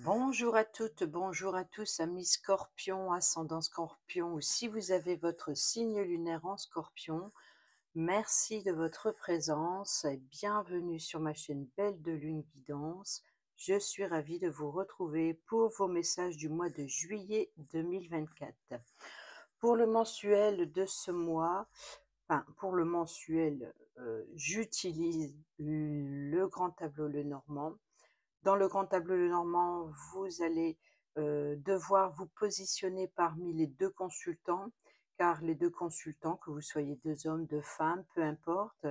Bonjour à toutes, bonjour à tous, amis Scorpion, ascendant Scorpion, ou si vous avez votre signe lunaire en Scorpion, merci de votre présence et bienvenue sur ma chaîne Belle de Lune Guidance. Je suis ravie de vous retrouver pour vos messages du mois de juillet 2024. Pour le mensuel de ce mois, pour le mensuel, j'utilise le grand tableau Lenormand. Dans le grand tableau Lenormand, vous allez devoir vous positionner parmi les deux consultants, car les deux consultants, que vous soyez deux hommes, deux femmes, peu importe,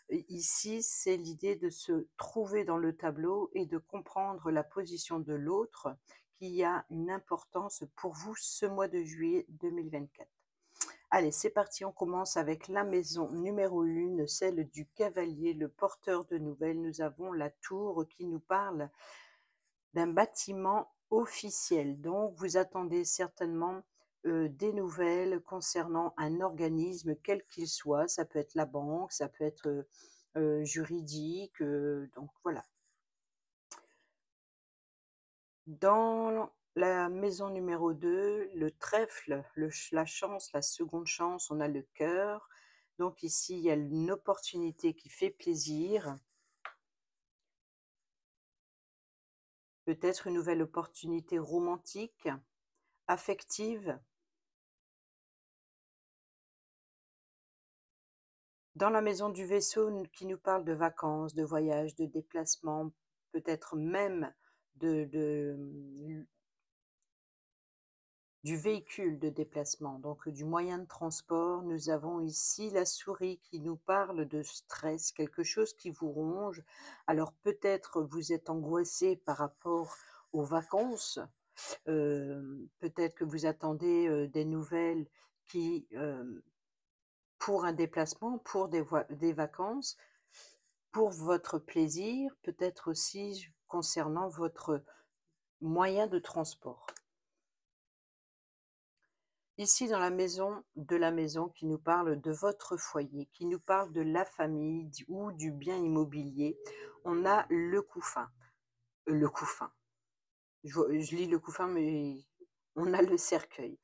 ici c'est l'idée de se trouver dans le tableau et de comprendre la position de l'autre qui a une importance pour vous ce mois de juillet 2024. Allez, c'est parti, on commence avec la maison numéro 1, celle du cavalier, le porteur de nouvelles. Nous avons la tour qui nous parle d'un bâtiment officiel. Donc, vous attendez certainement des nouvelles concernant un organisme, quel qu'il soit. Ça peut être la banque, ça peut être juridique. Donc, voilà. Dans la maison numéro 2, le trèfle, la chance, la seconde chance, on a le cœur. Donc ici, il y a une opportunité qui fait plaisir. Peut-être une nouvelle opportunité romantique, affective. Dans la maison du vaisseau qui nous parle de vacances, de voyages, de déplacements, peut-être même du véhicule de déplacement, donc du moyen de transport, nous avons ici la souris qui nous parle de stress, quelque chose qui vous ronge. Alors peut-être vous êtes angoissé par rapport aux vacances, peut-être que vous attendez des nouvelles qui, pour un déplacement, pour des vacances, pour votre plaisir, peut-être aussi concernant votre moyen de transport. Ici, dans la maison qui nous parle de votre foyer, qui nous parle de la famille ou du bien immobilier, on a le couffin. Le couffin. Je lis le couffin, mais on a le cercueil.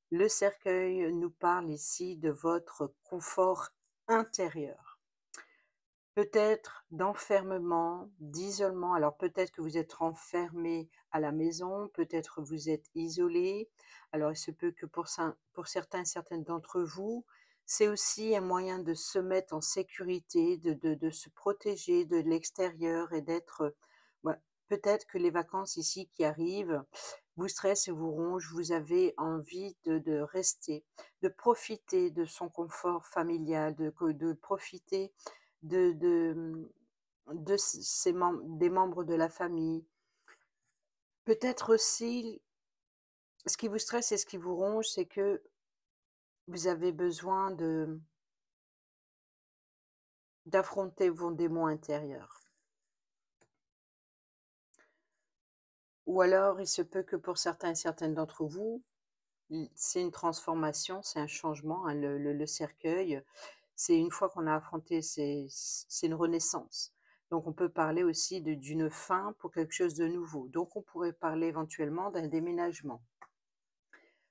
Le cercueil nous parle ici de votre confort intérieur. Peut-être d'enfermement, d'isolement. Alors peut-être que vous êtes renfermé à la maison, peut-être vous êtes isolé. Alors il se peut que pour certains, certaines d'entre vous, c'est aussi un moyen de se mettre en sécurité, de se protéger de l'extérieur et d'être... ouais, peut-être que les vacances ici qui arrivent vous stressent et vous rongent, vous avez envie de rester, de profiter de son confort familial, de profiter de de, des membres de la famille. Peut-être aussi, ce qui vous stresse et ce qui vous ronge, c'est que vous avez besoin d'affronter vos démons intérieurs. Ou alors, il se peut que pour certains et certaines d'entre vous, c'est une transformation, c'est un changement, hein, le cercueil. C'est une fois qu'on a affronté, c'est une renaissance. Donc on peut parler aussi d'une fin pour quelque chose de nouveau. Donc on pourrait parler éventuellement d'un déménagement.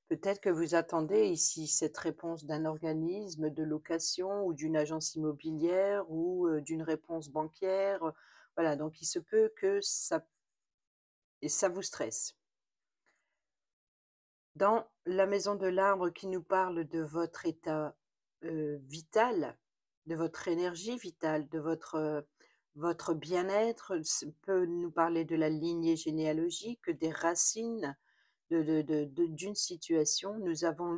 Peut-être que vous attendez ici cette réponse d'un organisme de location ou d'une agence immobilière ou d'une réponse bancaire. Voilà, donc il se peut que ça vous stresse. Dans la maison de l'arbre qui nous parle de votre état vital, de votre énergie vitale, de votre bien-être, peut nous parler de la lignée généalogique, des racines d'une situation. Nous avons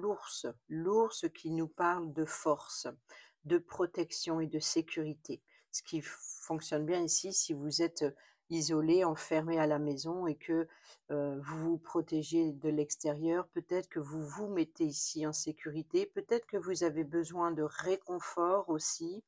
l'ours qui nous parle de force, de protection et de sécurité. Ce qui fonctionne bien ici si vous êtes isolé, enfermé à la maison et que vous vous protégez de l'extérieur, peut-être que vous vous mettez ici en sécurité, peut-être que vous avez besoin de réconfort aussi.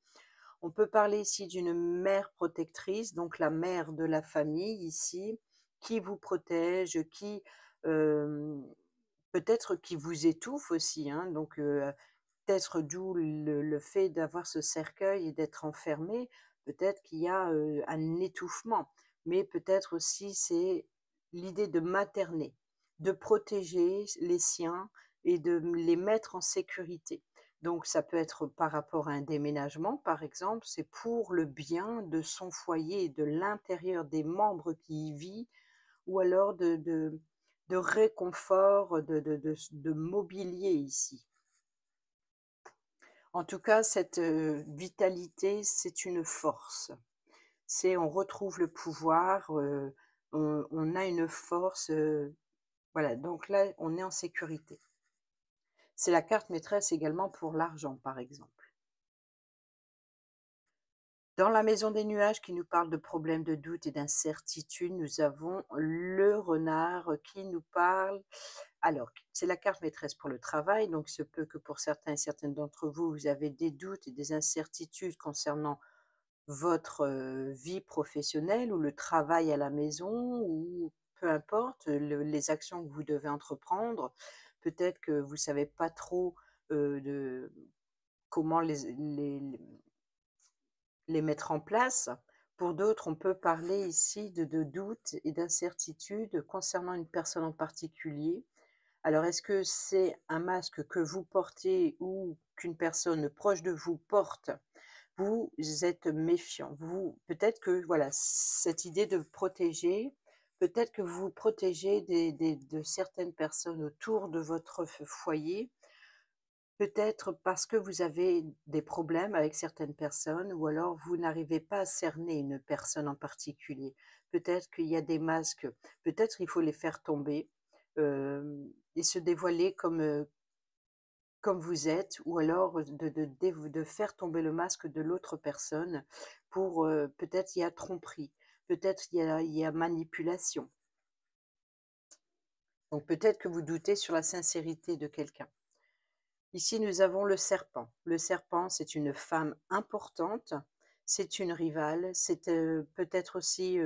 On peut parler ici d'une mère protectrice, donc la mère de la famille ici, qui vous protège, qui peut-être qui vous étouffe aussi, hein, donc peut-être d'où le fait d'avoir ce cercueil et d'être enfermé, peut-être qu'il y a un étouffement, mais peut-être aussi c'est l'idée de materner, de protéger les siens et de les mettre en sécurité. Donc ça peut être par rapport à un déménagement, par exemple, c'est pour le bien de son foyer et de l'intérieur des membres qui y vit, ou alors de réconfort, de mobilier ici. En tout cas, cette, vitalité, c'est une force. C'est on retrouve le pouvoir, on a une force, voilà, donc là, on est en sécurité. C'est la carte maîtresse également pour l'argent, par exemple. Dans la maison des nuages qui nous parle de problèmes de doute et d'incertitude, nous avons le renard qui nous parle, alors, c'est la carte maîtresse pour le travail, donc il se peut que pour certains et certaines d'entre vous, vous avez des doutes et des incertitudes concernant votre, vie professionnelle ou le travail à la maison, ou peu importe, les actions que vous devez entreprendre. Peut-être que vous ne savez pas trop, de comment les mettre en place. Pour d'autres, on peut parler ici de doutes et d'incertitudes concernant une personne en particulier. Alors, est-ce que c'est un masque que vous portez ou qu'une personne proche de vous porte? Vous êtes méfiant. Vous peut-être que voilà, cette idée de protéger, peut-être que vous vous protégez de certaines personnes autour de votre foyer. Peut-être parce que vous avez des problèmes avec certaines personnes, ou alors vous n'arrivez pas à cerner une personne en particulier. Peut-être qu'il y a des masques, peut-être il faut les faire tomber, et se dévoiler comme vous êtes, ou alors de faire tomber le masque de l'autre personne pour, peut-être il y a tromperie, peut-être il y a manipulation. Donc peut-être que vous doutez sur la sincérité de quelqu'un. Ici, nous avons le serpent. Le serpent, c'est une femme importante, c'est une rivale, c'est, peut-être aussi,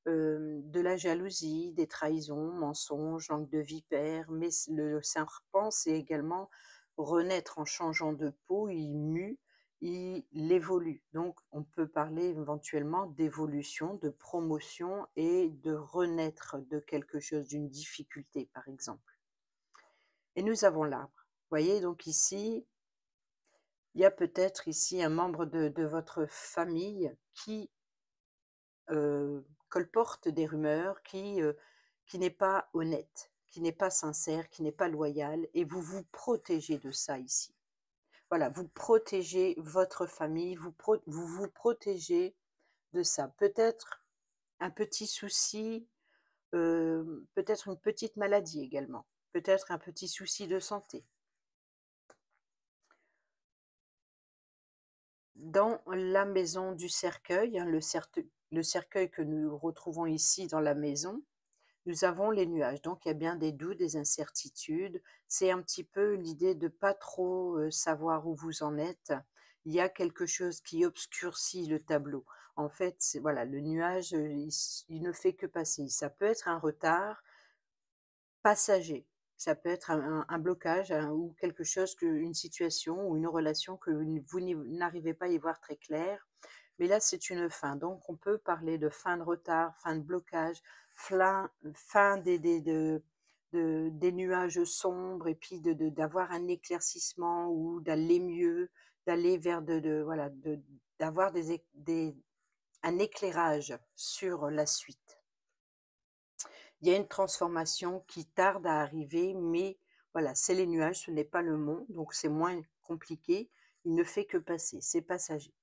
de la jalousie, des trahisons, mensonges, langue de vipère, mais le serpent, c'est également renaître en changeant de peau, il mue, il évolue. Donc on peut parler éventuellement d'évolution, de promotion et de renaître de quelque chose, d'une difficulté, par exemple. Et nous avons l'arbre. Voyez, donc ici, il y a peut-être ici un membre de votre famille qui, colporte des rumeurs, qui n'est pas honnête, qui n'est pas sincère, qui n'est pas loyal, et vous vous protégez de ça ici. Voilà, vous protégez votre famille, vous vous protégez de ça. Peut-être un petit souci, peut-être une petite maladie également, peut-être un petit souci de santé. Dans la maison du cercueil, hein, le cercueil que nous retrouvons ici dans la maison, nous avons les nuages. Donc il y a bien des doutes, des incertitudes. C'est un petit peu l'idée de pas trop, savoir où vous en êtes. Il y a quelque chose qui obscurcit le tableau. En fait, c'est voilà, le nuage, il ne fait que passer. Ça peut être un retard passager. Ça peut être un blocage, ou quelque chose, une situation ou une relation que vous n'arrivez pas à y voir très clair. Mais là, c'est une fin. Donc, on peut parler de fin de retard, fin de blocage, fin des nuages sombres, et puis d'avoir un éclaircissement ou d'aller mieux, d'aller vers voilà, d'avoir un éclairage sur la suite. Il y a une transformation qui tarde à arriver, mais voilà, c'est les nuages, ce n'est pas le mont, donc c'est moins compliqué. Il ne fait que passer, c'est passager.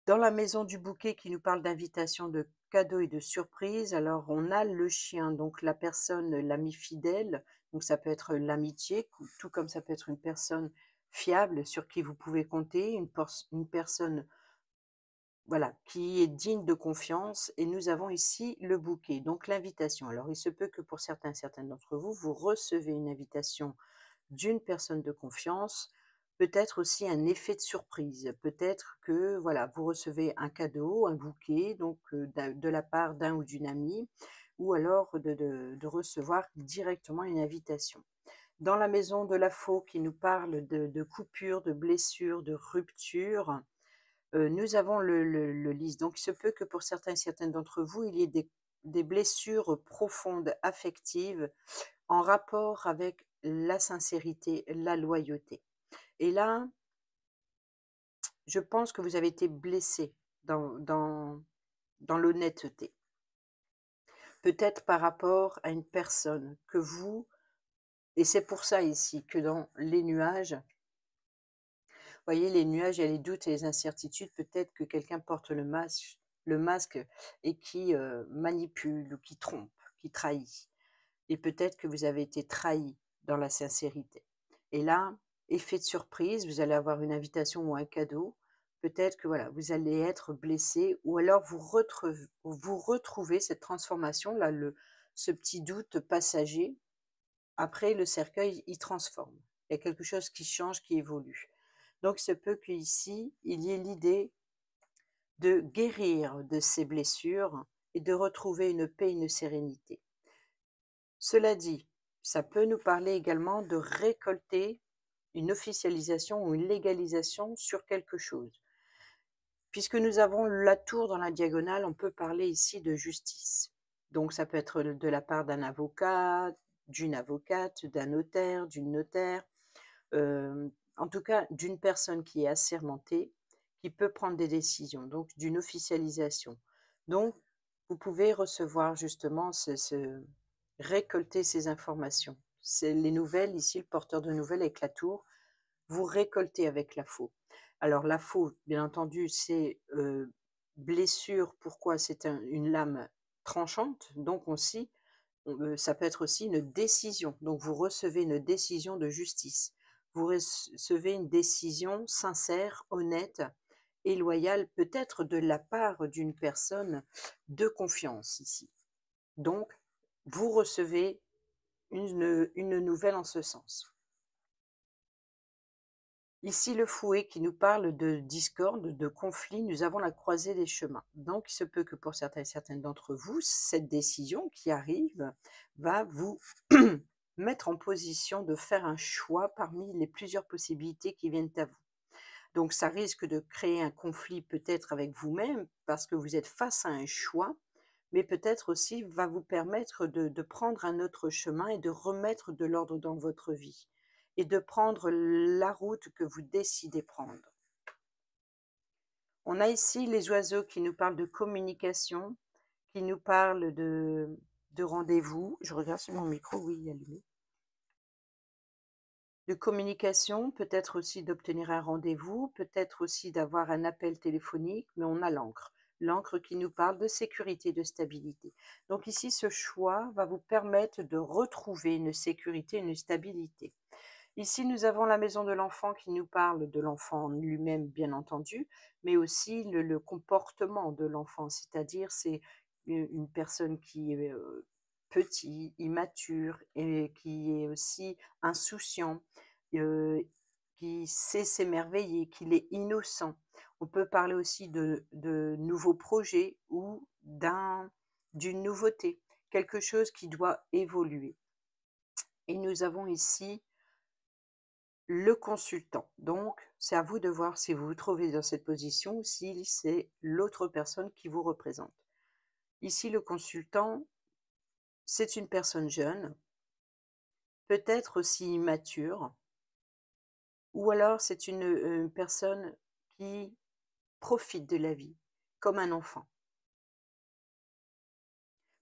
Dans la maison du bouquet qui nous parle d'invitation, de cadeaux et de surprises, alors on a le chien, donc la personne, l'ami fidèle, donc ça peut être l'amitié, tout comme ça peut être une personne fiable sur qui vous pouvez compter, une personne, voilà, qui est digne de confiance, et nous avons ici le bouquet, donc l'invitation. Alors il se peut que pour certaines d'entre vous, vous recevez une invitation d'une personne de confiance, peut-être aussi un effet de surprise. Peut-être que voilà, vous recevez un cadeau, un bouquet, donc de la part d'un ou d'une amie, ou alors de recevoir directement une invitation. Dans la maison de la faux qui nous parle de coupures, de blessures, de ruptures, nous avons le lys. Donc il se peut que pour certains et certaines d'entre vous, il y ait des blessures profondes affectives en rapport avec la sincérité, la loyauté. Et là, je pense que vous avez été blessé dans l'honnêteté. Peut-être par rapport à une personne que vous et c'est pour ça ici que dans les nuages, voyez les nuages, il y a les doutes et les incertitudes, peut-être que quelqu'un porte le masque et qui, manipule ou qui trompe, qui trahit. Et peut-être que vous avez été trahi dans la sincérité. Et là, effet de surprise, vous allez avoir une invitation ou un cadeau. Peut-être que voilà, vous allez être blessé ou alors vous retrouvez cette transformation, là, ce petit doute passager. Après, le cercueil, il transforme. Il y a quelque chose qui change, qui évolue. Donc, il se peut qu'ici, il y ait l'idée de guérir de ces blessures et de retrouver une paix, une sérénité. Cela dit, ça peut nous parler également de récolter une officialisation ou une légalisation sur quelque chose. Puisque nous avons la tour dans la diagonale, on peut parler ici de justice. Donc ça peut être de la part d'un avocat, d'une avocate, d'un notaire, d'une notaire, en tout cas d'une personne qui est assermentée, qui peut prendre des décisions, donc d'une officialisation. Donc vous pouvez recevoir justement récolter ces informations. C'est les nouvelles, ici le porteur de nouvelles avec la tour, vous récoltez avec la faux. Alors la faux, bien entendu, c'est blessure. Pourquoi? C'est une lame tranchante, donc aussi, ça peut être aussi une décision. Donc vous recevez une décision de justice. Vous recevez une décision sincère, honnête et loyale, peut-être de la part d'une personne de confiance ici. Donc, vous recevez une nouvelle en ce sens. Ici, le fouet qui nous parle de discorde, de conflit, nous avons la croisée des chemins. Donc, il se peut que pour certains et certaines d'entre vous, cette décision qui arrive va vous mettre en position de faire un choix parmi les plusieurs possibilités qui viennent à vous. Donc, ça risque de créer un conflit peut-être avec vous-même parce que vous êtes face à un choix, mais peut-être aussi va vous permettre de prendre un autre chemin et de remettre de l'ordre dans votre vie et de prendre la route que vous décidez prendre. On a ici les oiseaux qui nous parlent de communication, qui nous parlent de rendez-vous. Je regarde sur mon micro, oui, il est allumé. De communication, peut-être aussi d'obtenir un rendez-vous, peut-être aussi d'avoir un appel téléphonique, mais on a l'encre. L'encre qui nous parle de sécurité, de stabilité. Donc ici, ce choix va vous permettre de retrouver une sécurité, une stabilité. Ici, nous avons la maison de l'enfant qui nous parle de l'enfant lui-même, bien entendu, mais aussi le comportement de l'enfant, c'est-à-dire c'est une personne qui est petit, immature et qui est aussi insouciant, euh, qui sait s'émerveiller, qu'il est innocent. On peut parler aussi de nouveaux projets ou d'une nouveauté, quelque chose qui doit évoluer. Et nous avons ici le consultant. Donc, c'est à vous de voir si vous vous trouvez dans cette position ou si c'est l'autre personne qui vous représente. Ici, le consultant, c'est une personne jeune, peut-être aussi immature, ou alors c'est une personne qui profite de la vie, comme un enfant.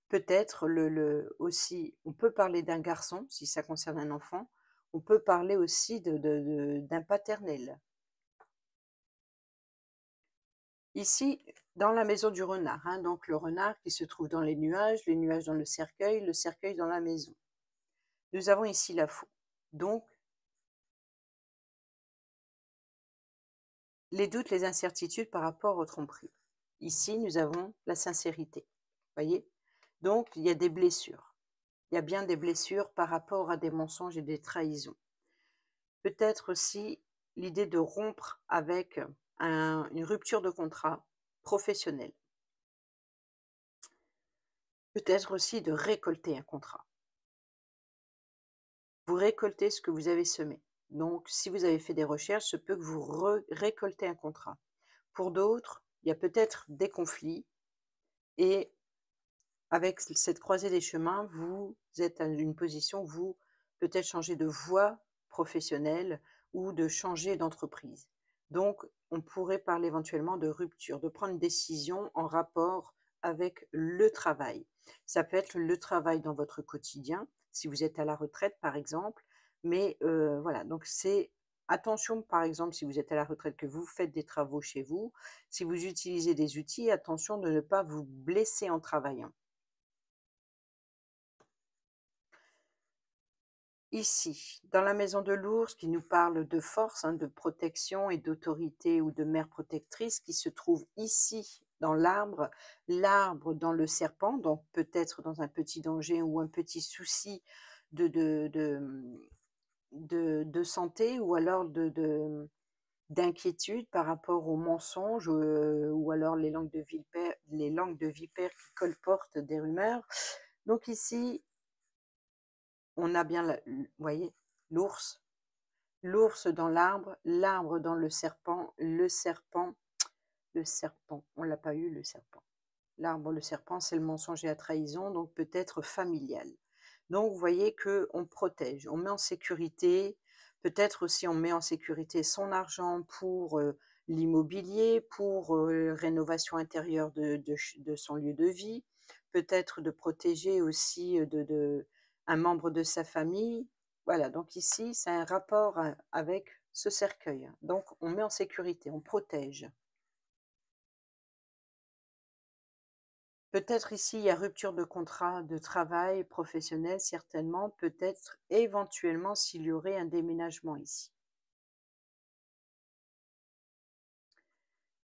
Peut-être aussi, on peut parler d'un garçon, si ça concerne un enfant, on peut parler aussi d'un paternel. Ici, dans la maison du renard, hein, donc le renard qui se trouve dans les nuages dans le cercueil dans la maison. Nous avons ici la faux. Donc, les doutes, les incertitudes par rapport aux tromperies. Ici, nous avons la sincérité. Voyez? Donc, il y a des blessures. Il y a bien des blessures par rapport à des mensonges et des trahisons. Peut-être aussi l'idée de rompre avec une rupture de contrat professionnel. Peut-être aussi de récolter un contrat. Vous récoltez ce que vous avez semé. Donc, si vous avez fait des recherches, ce peut que vous récoltez un contrat. Pour d'autres, il y a peut-être des conflits et avec cette croisée des chemins, vous êtes à une position où vous peut-être changer de voie professionnelle ou de changer d'entreprise. Donc, on pourrait parler éventuellement de rupture, de prendre une décision en rapport avec le travail. Ça peut être le travail dans votre quotidien, si vous êtes à la retraite par exemple, mais voilà, donc c'est attention par exemple si vous êtes à la retraite, que vous faites des travaux chez vous, si vous utilisez des outils, attention de ne pas vous blesser en travaillant. Ici, dans la maison de l'ours qui nous parle de force, hein, de protection et d'autorité ou de mère protectrice qui se trouve ici dans l'arbre, l'arbre dans le serpent, donc peut-être dans un petit danger ou un petit souci de, de, de, de santé ou alors d'inquiétude par rapport aux mensonges ou alors les langues de vipère qui colportent des rumeurs. Donc ici, on a bien, vous voyez, l'ours. L'ours dans l'arbre, l'arbre dans le serpent, on l'a pas eu le serpent. L'arbre, le serpent, c'est le mensonge et la trahison, donc peut-être familial. Donc vous voyez que on protège, on met en sécurité, peut-être aussi on met en sécurité son argent pour l'immobilier, pour rénovation intérieure de son lieu de vie, peut-être de protéger aussi un membre de sa famille. Voilà, donc ici, c'est un rapport avec ce cercueil. Donc on met en sécurité, on protège. Peut-être ici, il y a rupture de contrat de travail professionnel, certainement, peut-être éventuellement s'il y aurait un déménagement ici.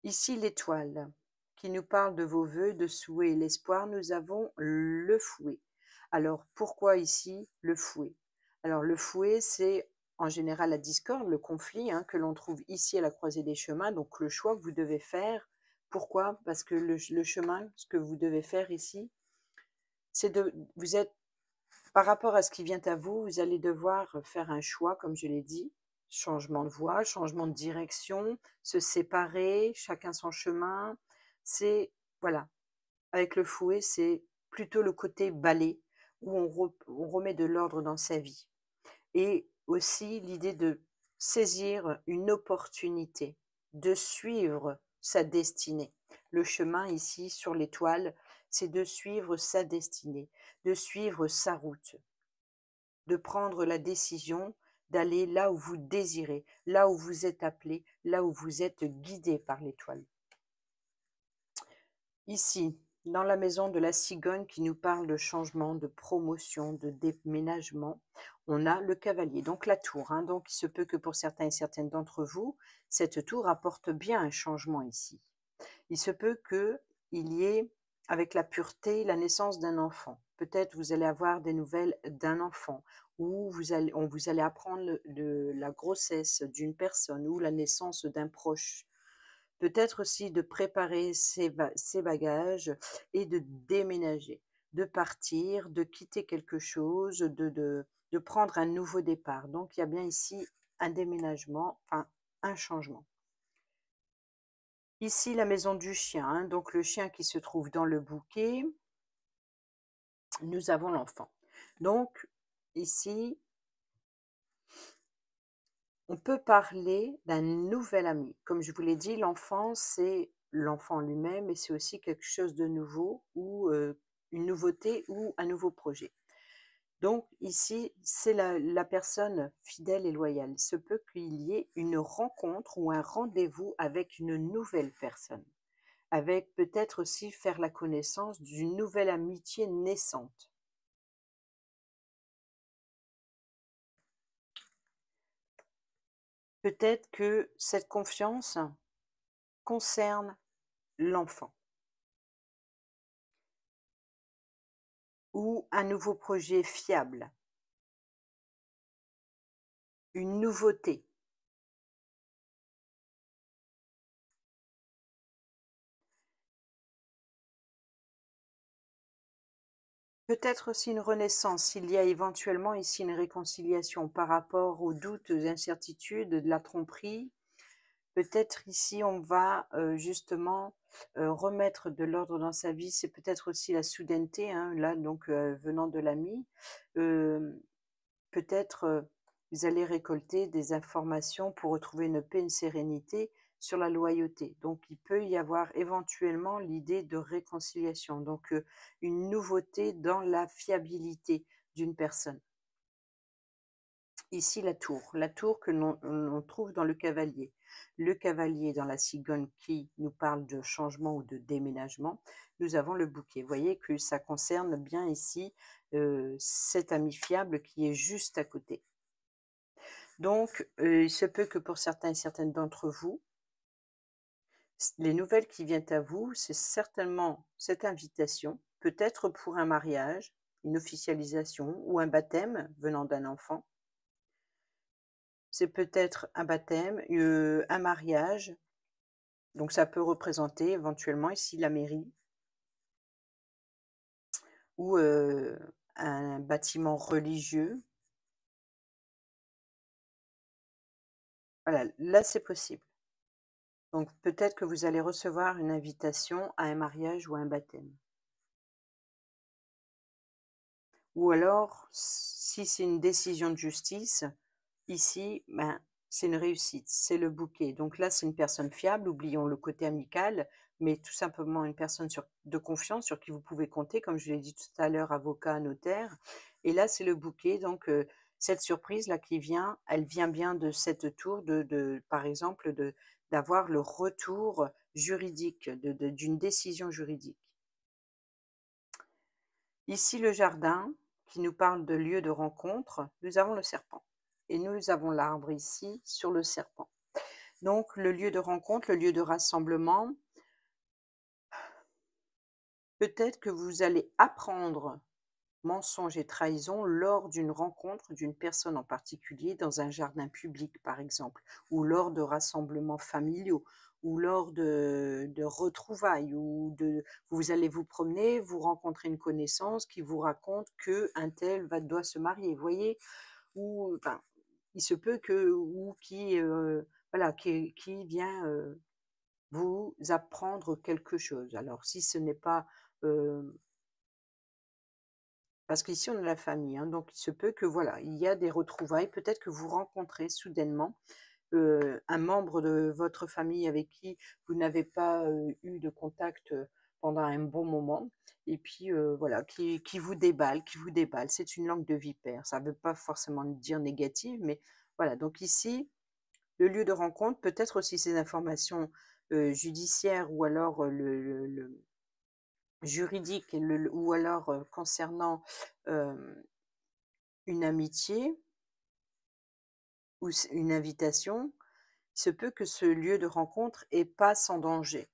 Ici, l'étoile qui nous parle de vos vœux, de souhaits et l'espoir, nous avons le fouet. Alors, pourquoi ici le fouet? Alors, le fouet, c'est en général la discorde, le conflit que l'on trouve ici à la croisée des chemins, donc le choix que vous devez faire. Pourquoi? Parce que le chemin, ce que vous devez faire ici, c'est vous êtes par rapport à ce qui vient à vous, vous allez devoir faire un choix, comme je l'ai dit, changement de voie, changement de direction, se séparer, chacun son chemin. C'est, voilà, avec le fouet, c'est plutôt le côté balai, où on remet de l'ordre dans sa vie. Et aussi l'idée de saisir une opportunité, de suivre sa destinée. Le chemin ici sur l'étoile, c'est de suivre sa destinée, de suivre sa route, de prendre la décision d'aller là où vous désirez, là où vous êtes appelé, là où vous êtes guidé par l'étoile. Ici, dans la maison de la cigogne qui nous parle de changement, de promotion, de déménagement, on a le cavalier, donc la tour. Donc il se peut que pour certains et certaines d'entre vous, cette tour apporte bien un changement ici. Il se peut qu'il y ait, avec la pureté, la naissance d'un enfant. Peut-être vous allez avoir des nouvelles d'un enfant, ou vous allez apprendre la grossesse d'une personne, ou la naissance d'un proche. Peut-être aussi de préparer ses bagages et de déménager, de partir, de quitter quelque chose, de prendre un nouveau départ. Donc il y a bien ici un déménagement, enfin un changement. Ici, la maison du chien, donc le chien qui se trouve dans le bouquet, nous avons l'enfant. Donc, ici, on peut parler d'un nouvel ami. Comme je vous l'ai dit, l'enfant, c'est l'enfant lui-même et c'est aussi quelque chose de nouveau ou une nouveauté ou un nouveau projet. Donc ici, c'est la personne fidèle et loyale. Il se peut qu'il y ait une rencontre ou un rendez-vous avec une nouvelle personne, avec peut-être aussi faire la connaissance d'une nouvelle amitié naissante. Peut-être que cette confiance concerne l'enfant ou un nouveau projet fiable, une nouveauté. Peut-être aussi une renaissance, s'il y a éventuellement ici une réconciliation par rapport aux doutes, aux incertitudes, de la tromperie. Peut-être ici on va, justement, remettre de l'ordre dans sa vie. C'est peut-être aussi la soudaineté, hein, là donc venant de l'ami. Hem, peut-être, vous allez récolter des informations pour retrouver une paix, une sérénité sur la loyauté. Donc il peut y avoir éventuellement l'idée de réconciliation, donc une nouveauté dans la fiabilité d'une personne. Ici la tour que l'on trouve dans le cavalier. Le cavalier dans la cigogne qui nous parle de changement ou de déménagement. Nous avons le bouquet. Vous voyez que ça concerne bien ici, cet ami fiable qui est juste à côté. Donc, il se peut que pour certains et certaines d'entre vous, les nouvelles qui viennent à vous, c'est certainement cette invitation, peut-être pour un mariage, une officialisation ou un baptême venant d'un enfant. C'est peut-être un baptême, un mariage, donc ça peut représenter éventuellement ici la mairie ou un bâtiment religieux. Voilà, là c'est possible. Donc peut-être que vous allez recevoir une invitation à un mariage ou à un baptême. Ou alors, si c'est une décision de justice, ici, ben, c'est une réussite, c'est le bouquet. Donc là, c'est une personne fiable, oublions le côté amical, mais tout simplement une personne de confiance sur qui vous pouvez compter, comme je l'ai dit tout à l'heure, avocat, notaire. Et là, c'est le bouquet. Donc, cette surprise-là qui vient, elle vient bien de cette tour, par exemple, d'avoir le retour juridique, d'une décision juridique. Ici, le jardin, qui nous parle de lieu de rencontre, nous avons le serpent. Et nous avons l'arbre ici sur le serpent. Donc, le lieu de rencontre, le lieu de rassemblement, peut-être que vous allez apprendre mensonge et trahison lors d'une rencontre d'une personne en particulier dans un jardin public, par exemple, ou lors de rassemblements familiaux, ou lors de retrouvailles, vous allez vous promener, vous rencontrez une connaissance qui vous raconte que un tel doit se marier, vous voyez? Ou enfin, il se peut que ou qui, voilà, qui vient, vous apprendre quelque chose. Alors si ce n'est pas, parce qu'ici on a la famille, hein, donc il se peut que voilà, il y a des retrouvailles, peut-être que vous rencontrez soudainement, un membre de votre famille avec qui vous n'avez pas, eu de contact, pendant un bon moment et puis, voilà, qui vous déballe, qui vous déballe. C'est une langue de vipère, ça ne veut pas forcément dire négative, mais voilà, donc ici, le lieu de rencontre, peut-être aussi ces informations, judiciaires ou alors, le juridique ou alors, concernant, hem, une amitié ou une invitation, il se peut que ce lieu de rencontre est pas sans danger.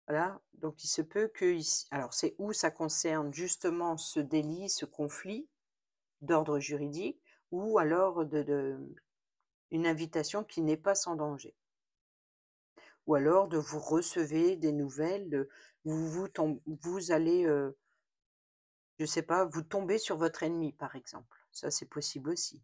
Voilà, donc il se peut que ici alors c'est où ça concerne justement ce délit, ce conflit d'ordre juridique ou alors une invitation qui n'est pas sans danger. Ou alors de vous recevez des nouvelles, vous allez, je sais pas, vous tombez sur votre ennemi, par exemple. Ça, c'est possible aussi.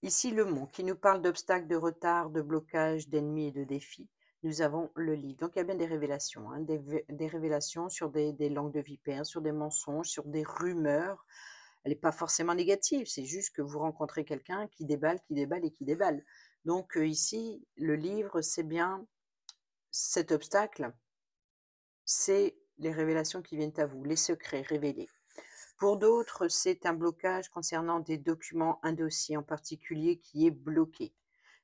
Ici, le mont qui nous parle d'obstacles, de retards, de blocages, d'ennemis et de défis. Nous avons le livre. Donc, il y a bien des révélations, hein, des révélations sur des langues de vipères, sur des mensonges, sur des rumeurs. Elle n'est pas forcément négative, c'est juste que vous rencontrez quelqu'un qui déballe, qui déballe et qui déballe. Donc, ici, le livre, c'est bien cet obstacle, c'est les révélations qui viennent à vous, les secrets révélés. Pour d'autres, c'est un blocage concernant des documents, un dossier en particulier qui est bloqué.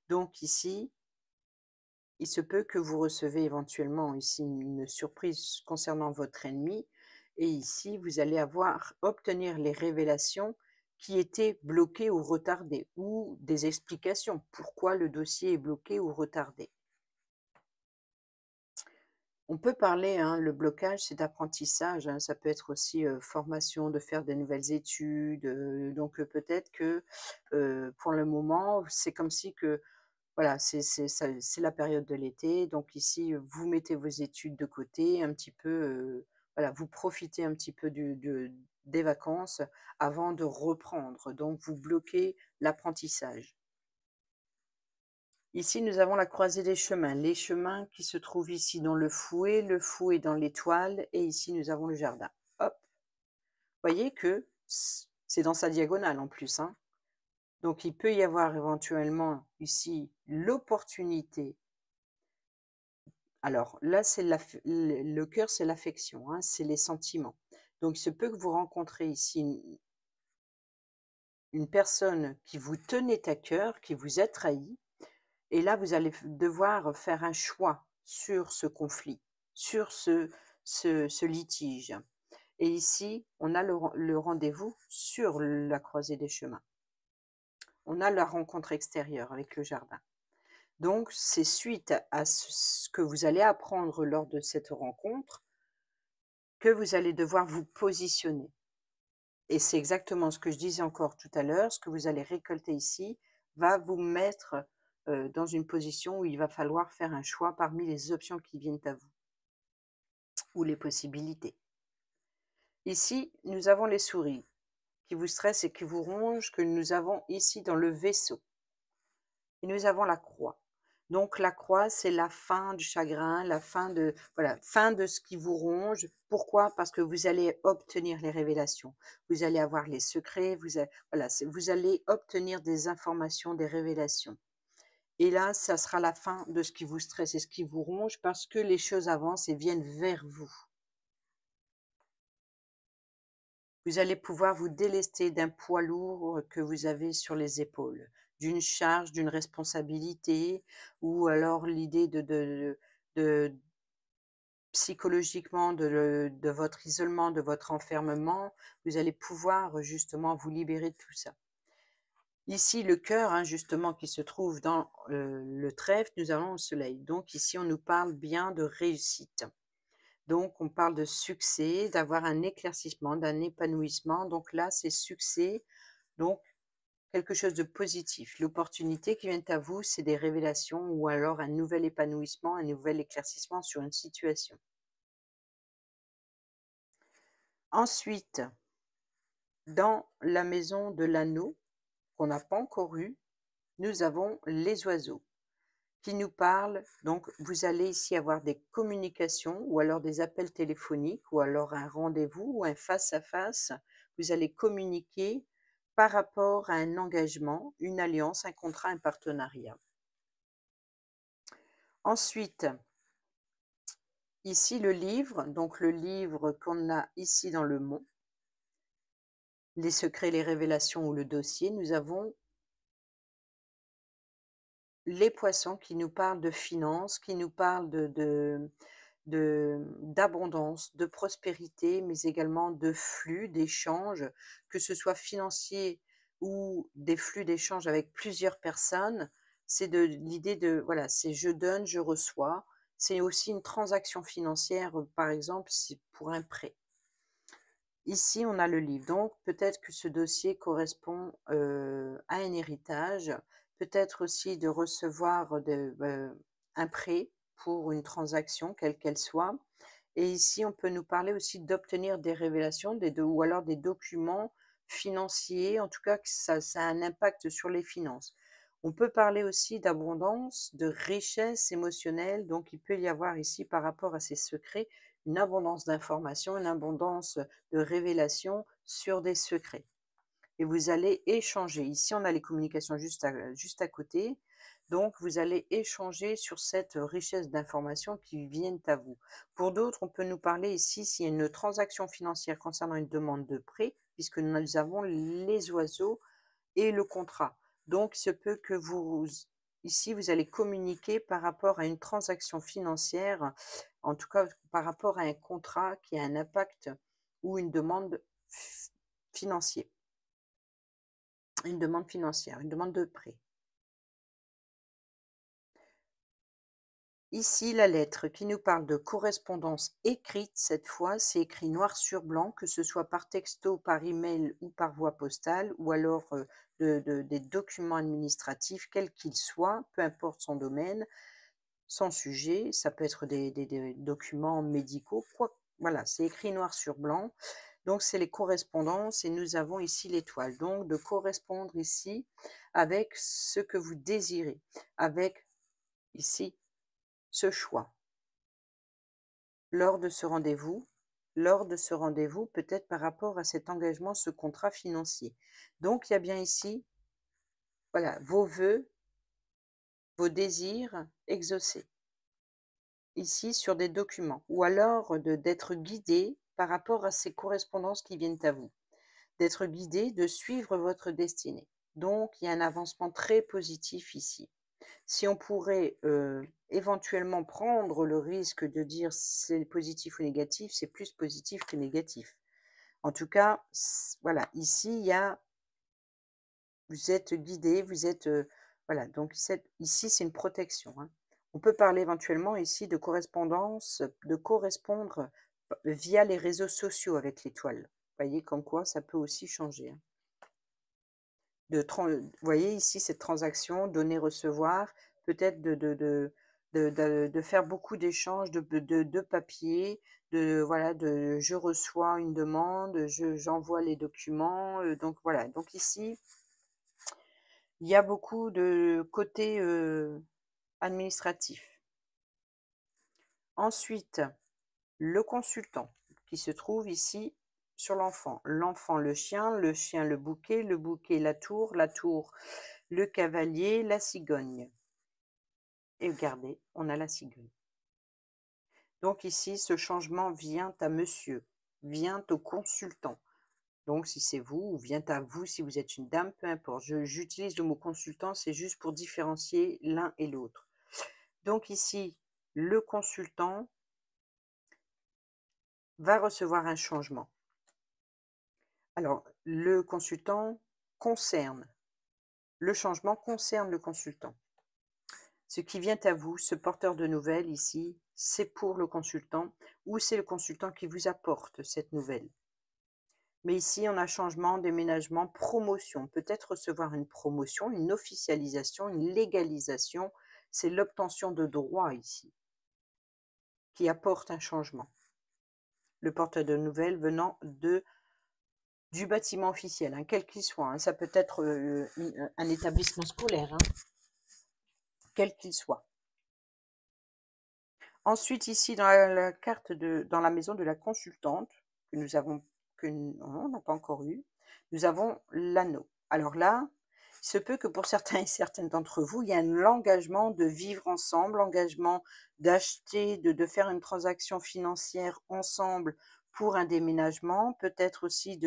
Donc ici, il se peut que vous recevez éventuellement ici une surprise concernant votre ennemi et ici, vous allez obtenir les révélations qui étaient bloquées ou retardées ou des explications pourquoi le dossier est bloqué ou retardé. On peut parler, hein, le blocage, c'est d'apprentissage, hein, ça peut être aussi, formation, de faire des nouvelles études, donc peut-être que, pour le moment, c'est comme si que, voilà, c'est la période de l'été, donc ici, vous mettez vos études de côté un petit peu, voilà, vous profitez un petit peu des vacances avant de reprendre, donc vous bloquez l'apprentissage. Ici, nous avons la croisée des chemins. Les chemins qui se trouvent ici dans le fouet dans l'étoile et ici, nous avons le jardin. Hop! Voyez que c'est dans sa diagonale en plus, hein. Donc il peut y avoir éventuellement ici l'opportunité. Alors là, c'est le cœur, c'est l'affection, hein, c'est les sentiments. Donc il se peut que vous rencontrez ici une personne qui vous tenait à cœur, qui vous a trahi, et là vous allez devoir faire un choix sur ce conflit, sur ce litige. Et ici, on a le rendez-vous sur la croisée des chemins. On a la rencontre extérieure avec le jardin. Donc, c'est suite à ce que vous allez apprendre lors de cette rencontre que vous allez devoir vous positionner. Et c'est exactement ce que je disais encore tout à l'heure, ce que vous allez récolter ici va vous mettre dans une position où il va falloir faire un choix parmi les options qui viennent à vous ou les possibilités. Ici, nous avons les souris qui vous stressent et qui vous rongent, que nous avons ici dans le vaisseau. Et nous avons la croix. Donc la croix, c'est la fin du chagrin, la fin de, voilà, fin de ce qui vous ronge. Pourquoi? Parce que vous allez obtenir les révélations. Vous allez avoir les secrets, voilà, vous allez obtenir des informations, des révélations. Et là, ça sera la fin de ce qui vous stresse et ce qui vous ronge parce que les choses avancent et viennent vers vous. Vous allez pouvoir vous délester d'un poids lourd que vous avez sur les épaules, d'une charge, d'une responsabilité, ou alors l'idée de psychologiquement de votre isolement, de votre enfermement. Vous allez pouvoir justement vous libérer de tout ça. Ici, le cœur, hein, justement, qui se trouve dans le trèfle, nous avons le soleil. Donc ici, on nous parle bien de réussite. Donc, on parle de succès, d'avoir un éclaircissement, d'un épanouissement. Donc là, c'est succès, donc quelque chose de positif. L'opportunité qui vient à vous, c'est des révélations ou alors un nouvel épanouissement, un nouvel éclaircissement sur une situation. Ensuite, dans la maison de l'anneau, qu'on n'a pas encore eu, nous avons les oiseaux qui nous parlent. Donc, vous allez ici avoir des communications ou alors des appels téléphoniques ou alors un rendez-vous ou un face-à-face. Vous allez communiquer par rapport à un engagement, une alliance, un contrat, un partenariat. Ensuite, ici le livre, donc le livre qu'on a ici dans le mont, les secrets, les révélations ou le dossier, nous avons les poissons qui nous parlent de finances, qui nous parlent d'abondance, de prospérité, mais également de flux, d'échanges, que ce soit financier ou des flux d'échanges avec plusieurs personnes. C'est de l'idée de, voilà, c'est je donne, je reçois. C'est aussi une transaction financière, par exemple, c'est pour un prêt. Ici, on a le livre. Donc, peut-être que ce dossier correspond à un héritage, peut-être aussi de recevoir un prêt pour une transaction, quelle qu'elle soit. Et ici, on peut nous parler aussi d'obtenir des révélations ou alors des documents financiers, en tout cas que ça a un impact sur les finances. On peut parler aussi d'abondance, de richesse émotionnelle, donc il peut y avoir ici par rapport à ces secrets une abondance d'informations, une abondance de révélations sur des secrets. Et vous allez échanger. Ici, on a les communications juste à côté. Donc, vous allez échanger sur cette richesse d'informations qui viennent à vous. Pour d'autres, on peut nous parler ici s'il y a une transaction financière concernant une demande de prêt, puisque nous avons les oiseaux et le contrat. Donc, il se peut que ici, vous allez communiquer par rapport à une transaction financière, en tout cas par rapport à un contrat qui a un impact ou une demande financière, une demande financière, une demande de prêt. Ici, la lettre qui nous parle de correspondance écrite, cette fois, c'est écrit noir sur blanc, que ce soit par texto, par email ou par voie postale, ou alors des documents administratifs, quels qu'ils soient, peu importe son domaine, son sujet, ça peut être des documents médicaux, quoi. Voilà, c'est écrit noir sur blanc. Donc, c'est les correspondances et nous avons ici l'étoile. Donc, de correspondre ici avec ce que vous désirez, avec ici ce choix lors de ce rendez-vous, peut-être par rapport à cet engagement, ce contrat financier. Donc il y a bien ici, voilà, vos vœux, vos désirs exaucés, ici sur des documents, ou alors d'être guidé par rapport à ces correspondances qui viennent à vous, d'être guidé, de suivre votre destinée. Donc il y a un avancement très positif ici. Si on pourrait, éventuellement prendre le risque de dire c'est positif ou négatif, c'est plus positif que négatif. En tout cas, voilà, ici, il y a vous êtes guidé, vous êtes, voilà, donc ici, c'est une protection, hein. On peut parler éventuellement ici de correspondance, de correspondre via les réseaux sociaux avec l'étoile. Vous voyez comme quoi ça peut aussi changer, hein. Vous voyez ici cette transaction, donner-recevoir, peut-être de faire beaucoup d'échanges de papiers, voilà, je reçois une demande, j'envoie les documents, donc voilà. Donc ici, il y a beaucoup de côté administratif. Ensuite, le consultant qui se trouve ici sur l'enfant. L'enfant, le chien, le bouquet, la tour, le cavalier, la cigogne. Et regardez, on a la cigogne. Donc ici, ce changement vient à monsieur, vient au consultant. Donc si c'est vous, ou vient à vous si vous êtes une dame, peu importe. J'utilise le mot consultant, c'est juste pour différencier l'un et l'autre. Donc ici, le consultant va recevoir un changement. Alors, le consultant concerne, le changement concerne le consultant. Ce qui vient à vous, ce porteur de nouvelles ici, c'est pour le consultant ou c'est le consultant qui vous apporte cette nouvelle. Mais ici, on a changement, déménagement, promotion. Peut-être recevoir une promotion, une officialisation, une légalisation. C'est l'obtention de droits ici qui apporte un changement. Le porteur de nouvelles venant du bâtiment officiel, hein, quel qu'il soit, hein. Ça peut être un établissement scolaire, hein, quel qu'il soit. Ensuite, ici, dans la carte dans la maison de la consultante, on n'a pas encore eu, nous avons l'anneau. Alors là, il se peut que pour certains et certaines d'entre vous, il y a l'engagement de vivre ensemble, l'engagement d'acheter, de faire une transaction financière ensemble pour un déménagement, peut-être aussi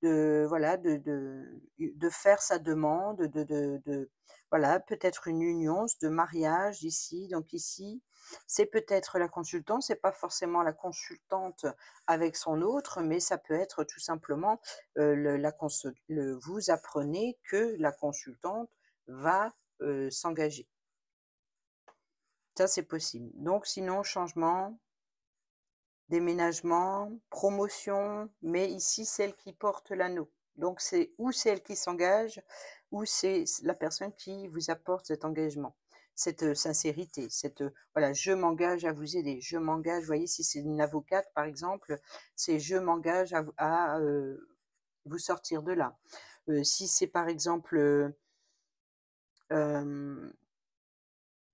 voilà, de faire sa demande, voilà, peut-être une union de mariage ici. Donc ici, c'est peut-être la consultante, c'est pas forcément la consultante avec son autre, mais ça peut être tout simplement, vous apprenez que la consultante va, s'engager. Ça, c'est possible. Donc sinon, changement, déménagement, promotion, mais ici, celle qui porte l'anneau. Donc c'est elle qui s'engage, ou c'est la personne qui vous apporte cet engagement, cette sincérité, voilà, je m'engage à vous aider, je m'engage, vous voyez, si c'est une avocate par exemple, c'est je m'engage à vous sortir de là. Si c'est par exemple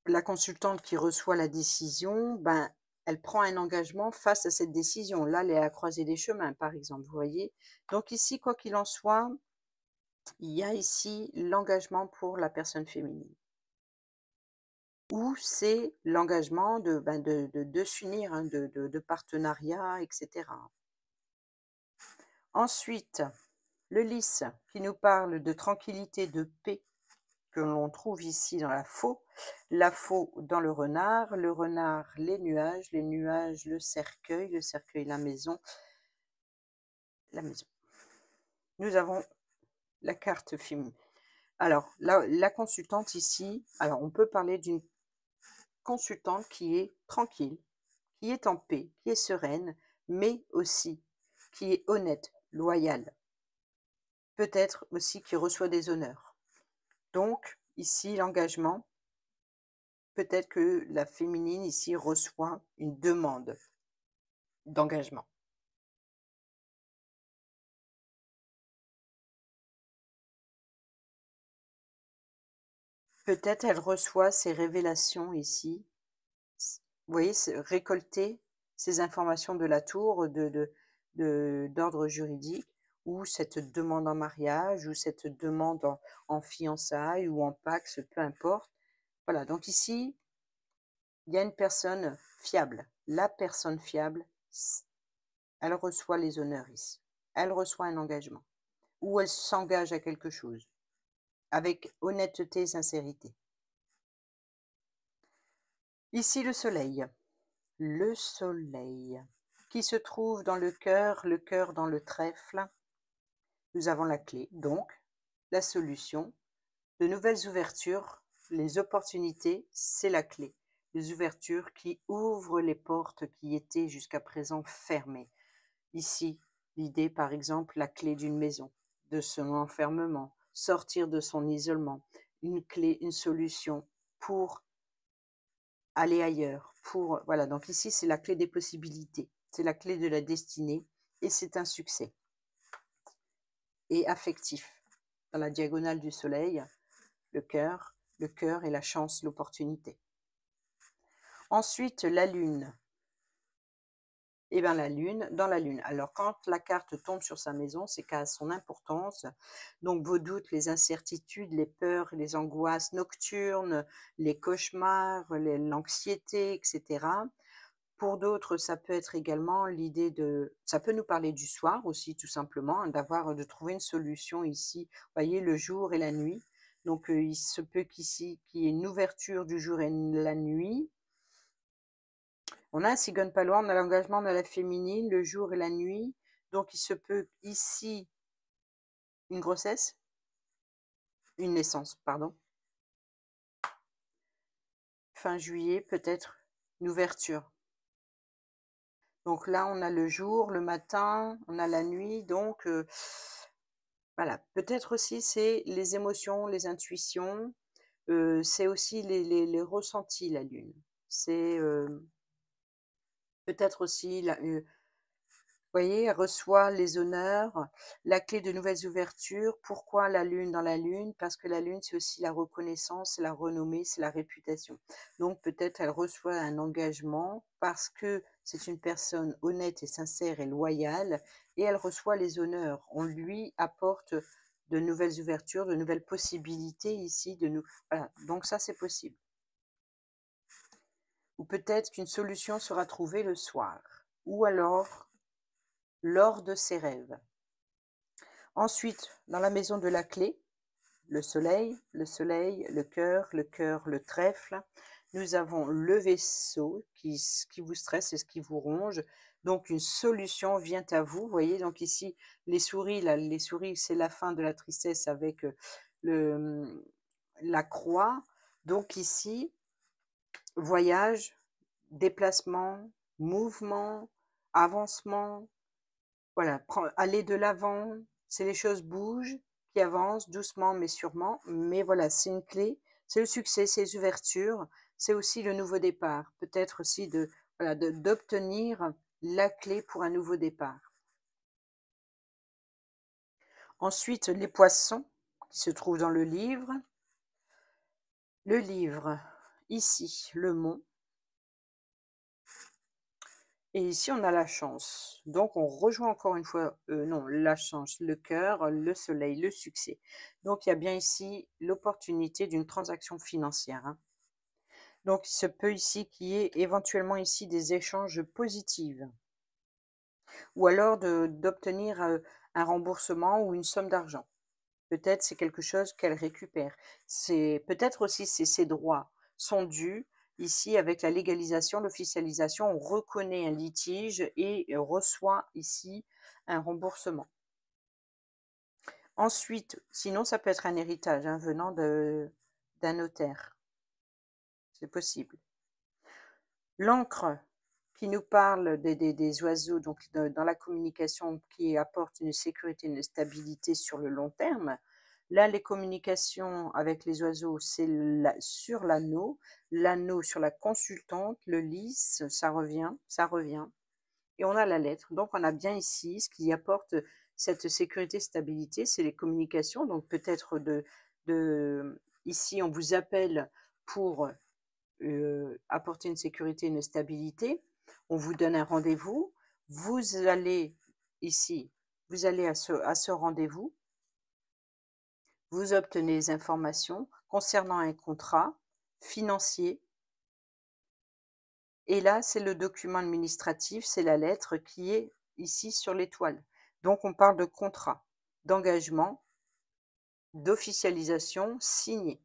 la consultante qui reçoit la décision, ben, elle prend un engagement face à cette décision. Là, elle est à croiser des chemins, par exemple, vous voyez? Donc ici, quoi qu'il en soit, il y a ici l'engagement pour la personne féminine. Ou c'est l'engagement de s'unir, hein, de partenariat, etc. Ensuite, le lys qui nous parle de tranquillité, de paix, que l'on trouve ici dans la faux dans le renard, les nuages, le cercueil, la maison, la maison. Nous avons la carte féminine. Alors, la consultante ici, alors on peut parler d'une consultante qui est tranquille, qui est en paix, qui est sereine, mais aussi qui est honnête, loyale. Peut-être aussi qui reçoit des honneurs. Donc, ici, l'engagement, peut-être que la féminine ici reçoit une demande d'engagement. Peut-être elle reçoit ces révélations ici. Vous voyez, récolter ces informations de la tour d'ordre juridique, ou cette demande en mariage, ou cette demande en fiançailles ou en pax, peu importe. Voilà, donc ici, il y a une personne fiable. La personne fiable, elle reçoit les honneurs ici. Elle reçoit un engagement, ou elle s'engage à quelque chose, avec honnêteté et sincérité. Ici, le soleil. Le soleil qui se trouve dans le cœur dans le trèfle. Nous avons la clé, donc la solution, de nouvelles ouvertures, les opportunités, c'est la clé. Les ouvertures qui ouvrent les portes qui étaient jusqu'à présent fermées. Ici, l'idée, par exemple, la clé d'une maison, de son enfermement, sortir de son isolement, une clé, une solution pour aller ailleurs, pour voilà, donc ici, c'est la clé des possibilités, c'est la clé de la destinée et c'est un succès et affectif. Dans la diagonale du soleil, le cœur et la chance, l'opportunité. Ensuite, la lune. Eh bien, la lune, dans la lune. Alors, quand la carte tombe sur sa maison, c'est qu'elle a son importance. Donc, vos doutes, les incertitudes, les peurs, les angoisses nocturnes, les cauchemars, l'anxiété, etc. Pour d'autres, ça peut être également l'idée de ça peut nous parler du soir aussi, tout simplement, hein, de trouver une solution ici. Vous voyez, le jour et la nuit. Donc, il se peut qu'ici, qu'il y ait une ouverture du jour et de la nuit. On a un cigogne palois, on a l'engagement, on a la féminine, le jour et la nuit. Donc, il se peut ici une grossesse, une naissance, pardon. Fin juillet, peut-être une ouverture. Donc là, on a le jour, le matin, on a la nuit. Donc, voilà. Peut-être aussi, c'est les émotions, les intuitions. C'est aussi les ressentis, la lune. C'est peut-être aussi voyez, elle reçoit les honneurs, la clé de nouvelles ouvertures. Pourquoi la lune dans la lune? Parce que la lune, c'est aussi la reconnaissance, c'est la renommée, c'est la réputation. Donc peut-être elle reçoit un engagement parce que c'est une personne honnête et sincère et loyale, et elle reçoit les honneurs. On lui apporte de nouvelles ouvertures, de nouvelles possibilités ici. Voilà. Donc ça, c'est possible. Ou peut-être qu'une solution sera trouvée le soir. Ou alors lors de ses rêves. Ensuite, dans la maison de la clé, le soleil, le cœur, le trèfle, nous avons le vaisseau ce qui vous stresse et ce qui vous ronge. Donc une solution vient à vous. Vous voyez, donc ici, les souris, là, les souris, c'est la fin de la tristesse avec le, la croix. Donc ici, voyage, déplacement, mouvement, avancement, voilà, aller de l'avant, c'est les choses bougent, qui avancent doucement mais sûrement. Mais voilà, c'est une clé, c'est le succès, c'est les ouvertures, c'est aussi le nouveau départ. Peut-être aussi voilà, d'obtenir la clé pour un nouveau départ. Ensuite, les poissons qui se trouvent dans le livre. Le livre, ici, le mont. Et ici, on a la chance. Donc, on rejoint encore une fois, non, la chance, le cœur, le soleil, le succès. Donc, il y a bien ici l'opportunité d'une transaction financière, hein. Donc, il se peut ici qu'il y ait éventuellement ici des échanges positifs. Ou alors d'obtenir un remboursement ou une somme d'argent. Peut-être c'est quelque chose qu'elle récupère. Peut-être aussi ses droits sont dus. Ici, avec la légalisation, l'officialisation, on reconnaît un litige et reçoit ici un remboursement. Ensuite, sinon, ça peut être un héritage hein, venant d'un notaire. C'est possible. L'encre qui nous parle des oiseaux, donc dans la communication, qui apporte une sécurité, une stabilité sur le long terme. Là, les communications avec les oiseaux, c'est sur l'anneau sur la consultante, le lys, ça revient. Et on a la lettre. Donc, on a bien ici ce qui apporte cette sécurité, stabilité, c'est les communications. Donc, peut-être ici, on vous appelle pour apporter une sécurité, une stabilité. On vous donne un rendez-vous. Vous allez ici, vous allez à ce rendez-vous. Vous obtenez les informations concernant un contrat financier. Et là, c'est le document administratif, c'est la lettre qui est ici sur l'étoile. Donc, on parle de contrat, d'engagement, d'officialisation signée.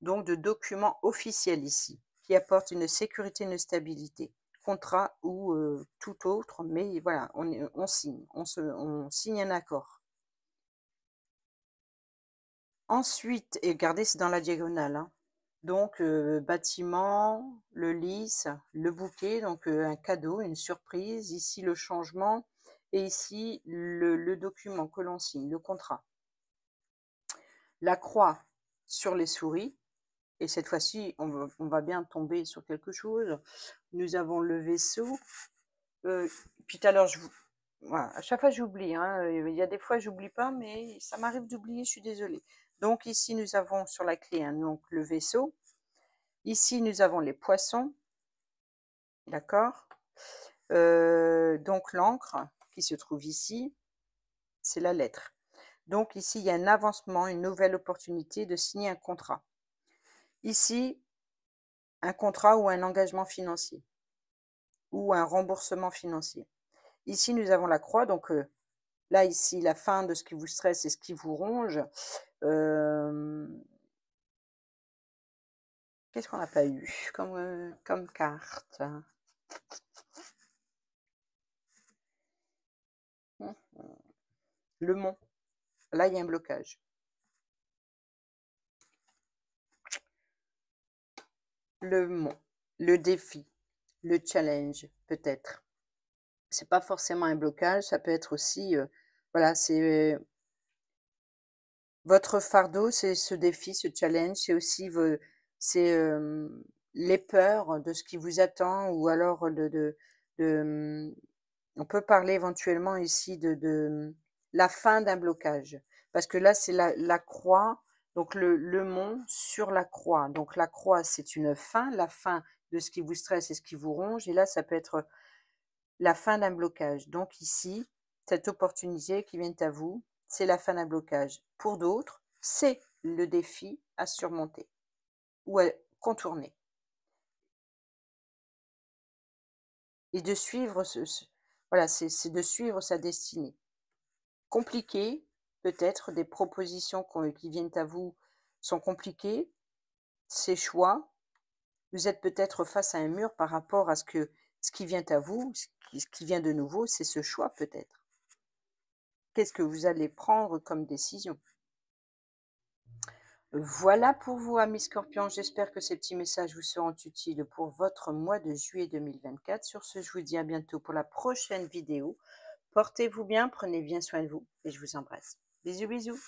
Donc, de document officiel ici, qui apporte une sécurité, une stabilité. Contrat ou tout autre, mais voilà, on signe, on signe un accord. Ensuite, et regardez, c'est dans la diagonale, hein. Donc, bâtiment, le lys, le bouquet, donc un cadeau, une surprise. Ici, le changement. Et ici, le document que l'on signe, le contrat. La croix sur les souris. Et cette fois-ci, on va bien tomber sur quelque chose. Nous avons le vaisseau. Puis tout à l'heure, voilà, à chaque fois, j'oublie, hein. Il y a des fois, j'oublie pas, mais ça m'arrive d'oublier, je suis désolée. Donc ici, nous avons sur la clé, hein, donc, le vaisseau. Ici, nous avons les poissons, d'accord? Donc l'encre qui se trouve ici, c'est la lettre. Donc ici, il y a un avancement, une nouvelle opportunité de signer un contrat. Ici, un contrat ou un engagement financier ou un remboursement financier. Ici, nous avons la croix, donc là, ici, la fin de ce qui vous stresse et ce qui vous ronge. Qu'est-ce qu'on n'a pas eu comme carte? Le mont. Là, il y a un blocage. Le mont, le défi, le challenge, peut-être. C'est pas forcément un blocage, ça peut être aussi, voilà, c'est votre fardeau, c'est ce défi, ce challenge, c'est aussi c'est les peurs de ce qui vous attend, ou alors de, on peut parler éventuellement ici de la fin d'un blocage. Parce que là, c'est la croix, donc le mont sur la croix. Donc la croix, c'est une fin, la fin de ce qui vous stresse et ce qui vous ronge. Et là, ça peut être la fin d'un blocage. Donc ici, cette opportunité qui vient à vous, c'est la fin d'un blocage. Pour d'autres, c'est le défi à surmonter ou à contourner. Et de suivre voilà, c'est de suivre sa destinée. Compliqué, peut-être, des propositions qui viennent à vous sont compliquées, ces choix. Vous êtes peut-être face à un mur par rapport à ce qui vient à vous, ce qui vient de nouveau, c'est ce choix peut-être. Qu'est-ce que vous allez prendre comme décision? Voilà pour vous, amis Scorpions. J'espère que ces petits messages vous seront utiles pour votre mois de juillet 2024. Sur ce, je vous dis à bientôt pour la prochaine vidéo. Portez-vous bien, prenez bien soin de vous et je vous embrasse. Bisous, bisous.